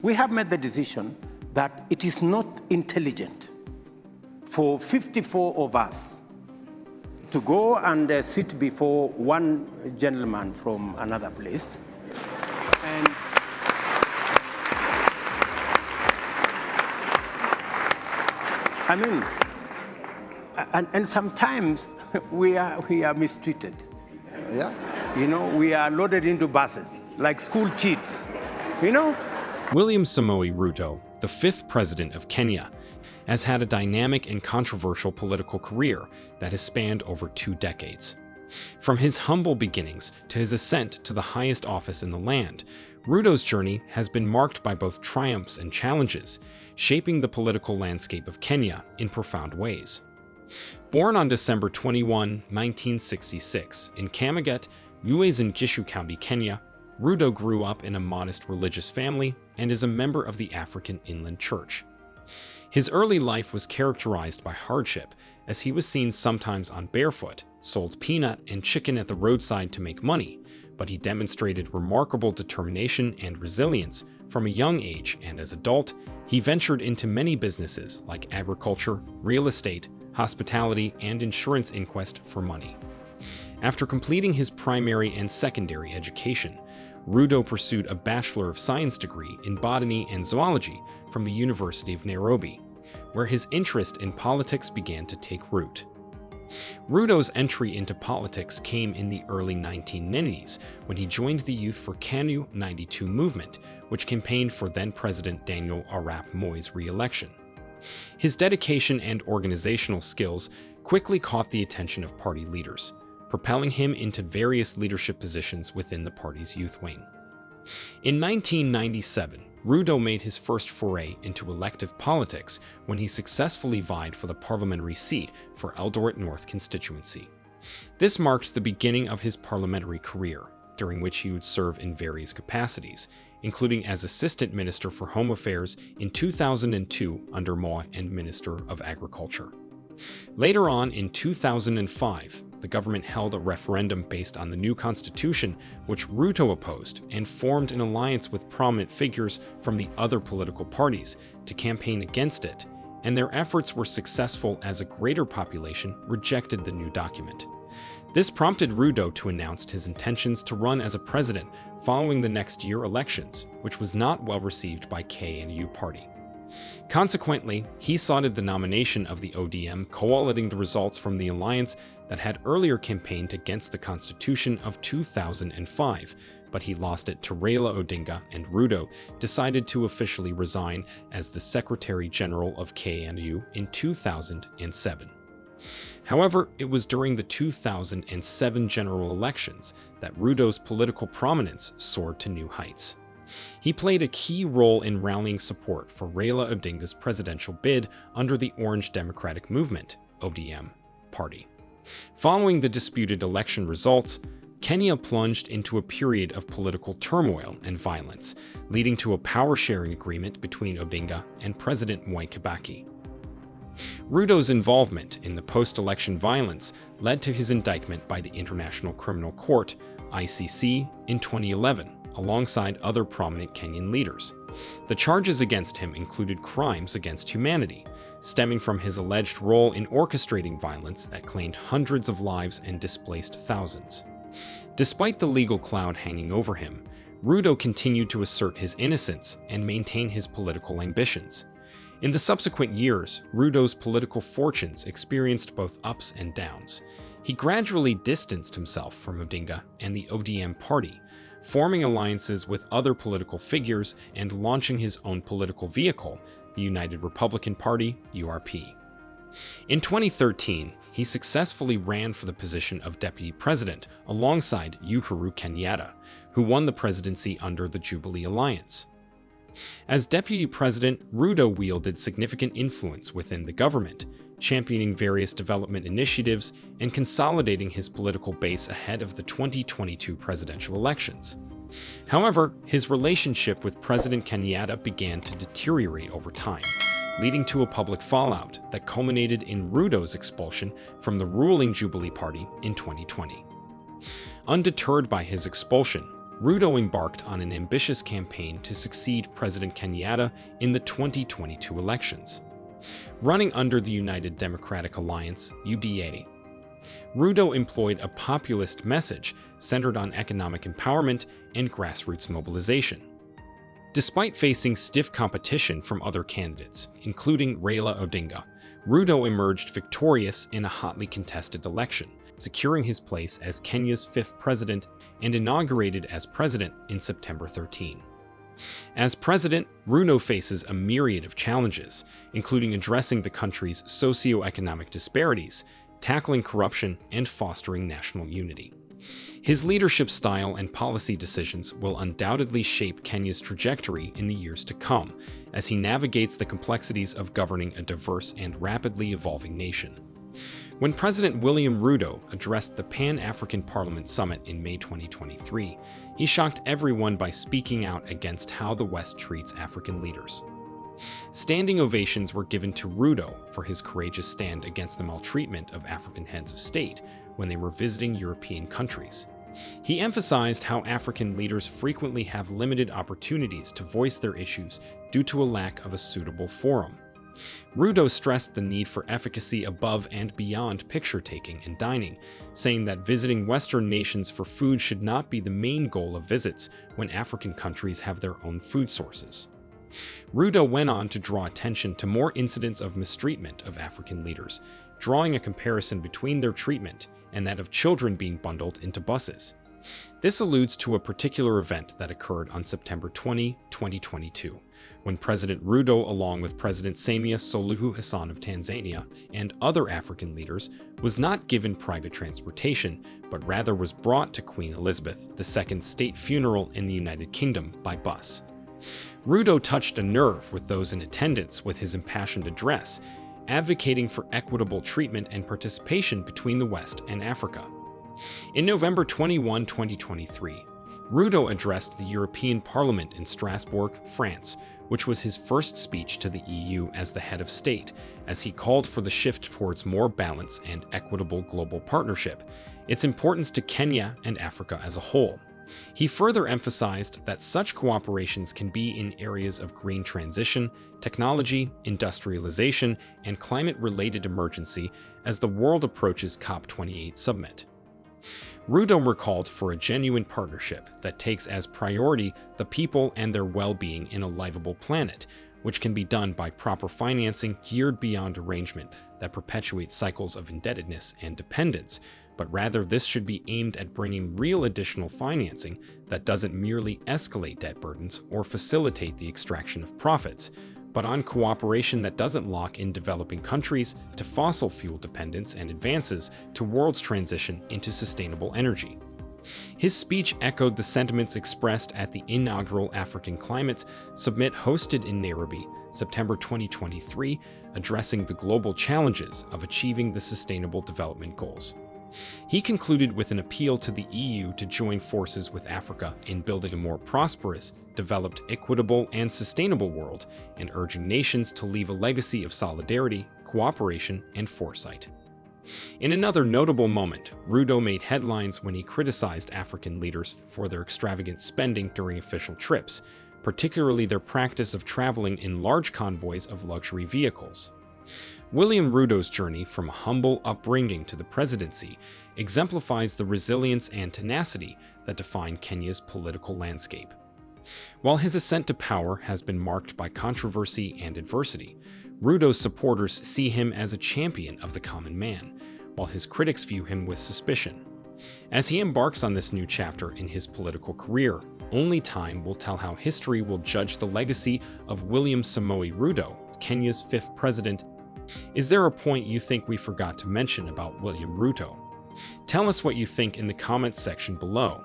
We have made the decision that it is not intelligent for 54 of us to go and sit before one gentleman from another place. And sometimes we are mistreated. Yeah. You know, we are loaded into buses like school cheats, you know? William Samoei Ruto, the fifth president of Kenya, has had a dynamic and controversial political career that has spanned over 2 decades. From his humble beginnings to his ascent to the highest office in the land, Ruto's journey has been marked by both triumphs and challenges, shaping the political landscape of Kenya in profound ways. Born on December 21, 1966, in Kamaget, Uasin Gishu County, Kenya, Ruto grew up in a modest religious family and is a member of the African Inland Church. His early life was characterized by hardship, as he was seen sometimes on barefoot, sold peanut and chicken at the roadside to make money, but he demonstrated remarkable determination and resilience from a young age, and as an adult, he ventured into many businesses like agriculture, real estate, hospitality, and insurance in quest for money. After completing his primary and secondary education, Ruto pursued a Bachelor of Science degree in Botany and Zoology from the University of Nairobi, where his interest in politics began to take root. Ruto's entry into politics came in the early 1990s when he joined the Youth for KANU 92 movement, which campaigned for then-President Daniel Arap Moi's re-election. His dedication and organizational skills quickly caught the attention of party leaders, propelling him into various leadership positions within the party's youth wing. In 1997, Ruto made his first foray into elective politics when he successfully vied for the parliamentary seat for Eldoret North constituency. This marked the beginning of his parliamentary career, during which he would serve in various capacities, including as Assistant Minister for Home Affairs in 2002 under Moi and Minister of Agriculture. Later on, in 2005, the government held a referendum based on the new constitution, which Ruto opposed, and formed an alliance with prominent figures from the other political parties to campaign against it, and their efforts were successful as a greater population rejected the new document. This prompted Ruto to announce his intentions to run as a president following the next year elections, which was not well received by KNU party. Consequently, he sought the nomination of the ODM, collating the results from the alliance that had earlier campaigned against the Constitution of 2005, but he lost it to Raila Odinga, and Ruto decided to officially resign as the Secretary General of KNU in 2007. However, it was during the 2007 general elections that Ruto's political prominence soared to new heights. He played a key role in rallying support for Raila Odinga's presidential bid under the Orange Democratic Movement (ODM) party. Following the disputed election results, Kenya plunged into a period of political turmoil and violence, leading to a power-sharing agreement between Odinga and President Mwai Kibaki. Ruto's involvement in the post-election violence led to his indictment by the International Criminal Court (ICC) in 2011, alongside other prominent Kenyan leaders. The charges against him included crimes against humanity, stemming from his alleged role in orchestrating violence that claimed hundreds of lives and displaced thousands. Despite the legal cloud hanging over him, Ruto continued to assert his innocence and maintain his political ambitions. In the subsequent years, Ruto's political fortunes experienced both ups and downs. He gradually distanced himself from Odinga and the ODM party, forming alliances with other political figures and launching his own political vehicle, the United Republican Party, URP. In 2013, he successfully ran for the position of deputy president alongside Uhuru Kenyatta, who won the presidency under the Jubilee Alliance. As deputy president, Ruto wielded significant influence within the government, championing various development initiatives and consolidating his political base ahead of the 2022 presidential elections. However, his relationship with President Kenyatta began to deteriorate over time, leading to a public fallout that culminated in Ruto's expulsion from the ruling Jubilee Party in 2020. Undeterred by his expulsion, Ruto embarked on an ambitious campaign to succeed President Kenyatta in the 2022 elections. Running under the United Democratic Alliance, UDA, Ruto employed a populist message centered on economic empowerment and grassroots mobilization. Despite facing stiff competition from other candidates, including Raila Odinga, Ruto emerged victorious in a hotly contested election, securing his place as Kenya's fifth president and inaugurated as president in September 13. As president, Ruto faces a myriad of challenges, including addressing the country's socio-economic disparities, tackling corruption, and fostering national unity. His leadership style and policy decisions will undoubtedly shape Kenya's trajectory in the years to come, as he navigates the complexities of governing a diverse and rapidly evolving nation. When President William Ruto addressed the Pan-African Parliament Summit in May 2023, he shocked everyone by speaking out against how the West treats African leaders. Standing ovations were given to Ruto for his courageous stand against the maltreatment of African heads of state when they were visiting European countries. He emphasized how African leaders frequently have limited opportunities to voice their issues due to a lack of a suitable forum. Ruto stressed the need for efficacy above and beyond picture-taking and dining, saying that visiting Western nations for food should not be the main goal of visits when African countries have their own food sources. Ruto went on to draw attention to more incidents of mistreatment of African leaders, drawing a comparison between their treatment and that of children being bundled into buses. This alludes to a particular event that occurred on September 20, 2022, when President Ruto, along with President Samia Suluhu Hassan of Tanzania and other African leaders, was not given private transportation, but rather was brought to Queen Elizabeth II's state funeral in the United Kingdom by bus. Ruto touched a nerve with those in attendance with his impassioned address, advocating for equitable treatment and participation between the West and Africa. In November 21, 2023, Ruto addressed the European Parliament in Strasbourg, France, which was his first speech to the EU as the head of state, as he called for the shift towards more balance and equitable global partnership, its importance to Kenya and Africa as a whole. He further emphasized that such cooperations can be in areas of green transition, technology, industrialization, and climate-related emergency as the world approaches COP28 summit. Ruto recalled for a genuine partnership that takes as priority the people and their well-being in a livable planet, which can be done by proper financing geared beyond arrangement that perpetuates cycles of indebtedness and dependence, but rather this should be aimed at bringing real additional financing that doesn't merely escalate debt burdens or facilitate the extraction of profits, but on cooperation that doesn't lock in developing countries to fossil fuel dependence and advances towards transition into sustainable energy. His speech echoed the sentiments expressed at the inaugural African Climate Summit hosted in Nairobi, September 2023, addressing the global challenges of achieving the Sustainable Development Goals. He concluded with an appeal to the EU to join forces with Africa in building a more prosperous, developed, equitable, and sustainable world, and urging nations to leave a legacy of solidarity, cooperation, and foresight. In another notable moment, Ruto made headlines when he criticized African leaders for their extravagant spending during official trips, particularly their practice of traveling in large convoys of luxury vehicles. William Ruto's journey from a humble upbringing to the presidency exemplifies the resilience and tenacity that define Kenya's political landscape. While his ascent to power has been marked by controversy and adversity, Ruto's supporters see him as a champion of the common man, while his critics view him with suspicion. As he embarks on this new chapter in his political career, only time will tell how history will judge the legacy of William Samoei Ruto, Kenya's fifth president. Is there a point you think we forgot to mention about William Ruto? Tell us what you think in the comments section below.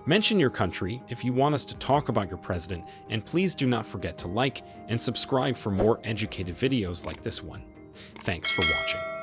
Mention your country if you want us to talk about your president, and please do not forget to like and subscribe for more educated videos like this one. Thanks for watching.